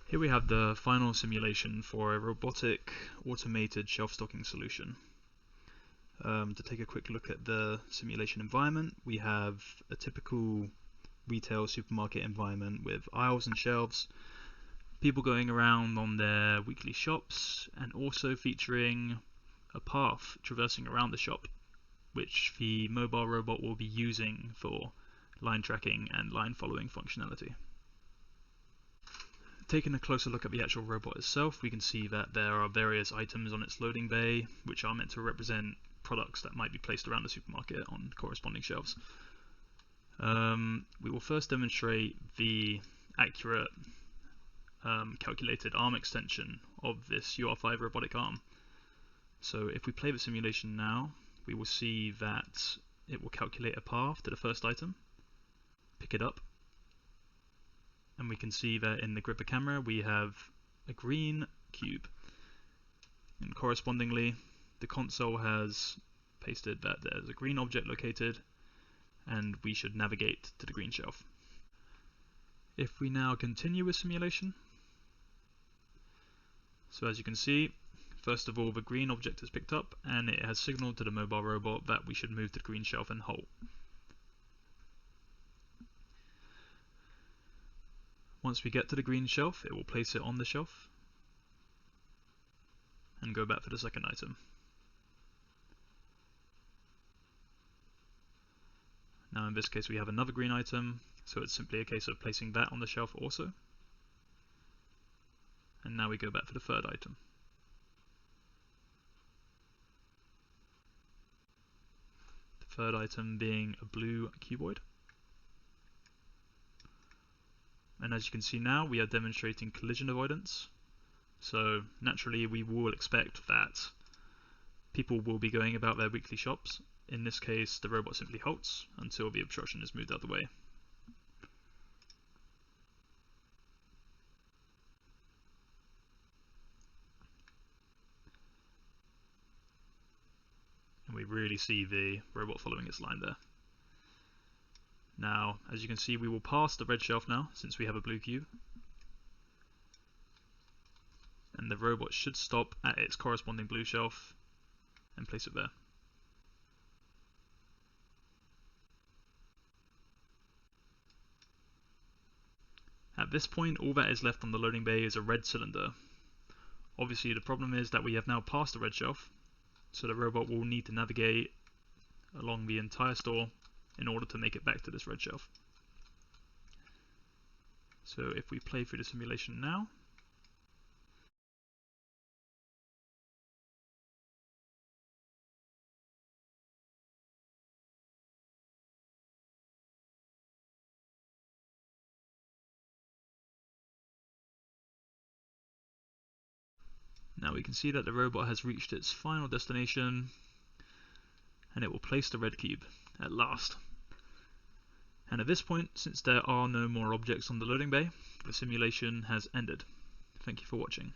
Here we have the final simulation for a robotic automated shelf stocking solution. To take a quick look at the simulation environment, we have a typical retail supermarket environment with aisles and shelves, people going around on their weekly shops, and also featuring a path traversing around the shop, which the mobile robot will be using for line tracking and line following functionality. Taking a closer look at the actual robot itself, we can see that there are various items on its loading bay, which are meant to represent products that might be placed around the supermarket on corresponding shelves. We will first demonstrate the accurate calculated arm extension of this UR5 robotic arm. So if we play the simulation now, we will see that it will calculate a path to the first item, pick it up, and we can see that in the gripper camera we have a green cube, and correspondingly the console has pasted that there's a green object located and we should navigate to the green shelf. If we now continue with simulation, so as you can see, first of all the green object is picked up and it has signaled to the mobile robot that we should move to the green shelf and halt. Once we get to the green shelf, it will place it on the shelf and go back for the second item. Now in this case we have another green item, so it's simply a case of placing that on the shelf also. And now we go back for the third item. The third item being a blue cuboid. And as you can see now, we are demonstrating collision avoidance. So naturally we will expect that people will be going about their weekly shops. In this case, the robot simply halts until the obstruction is moved out of the way. And we really see the robot following its line there. Now, as you can see, we will pass the red shelf now, since we have a blue cube. And the robot should stop at its corresponding blue shelf and place it there. At this point, all that is left on the loading bay is a red cylinder. Obviously, the problem is that we have now passed the red shelf, so the robot will need to navigate along the entire store in order to make it back to this red shelf. So if we play through the simulation now, now we can see that the robot has reached its final destination and it will place the red cube at last. And at this point, since there are no more objects on the loading bay, the simulation has ended. Thank you for watching.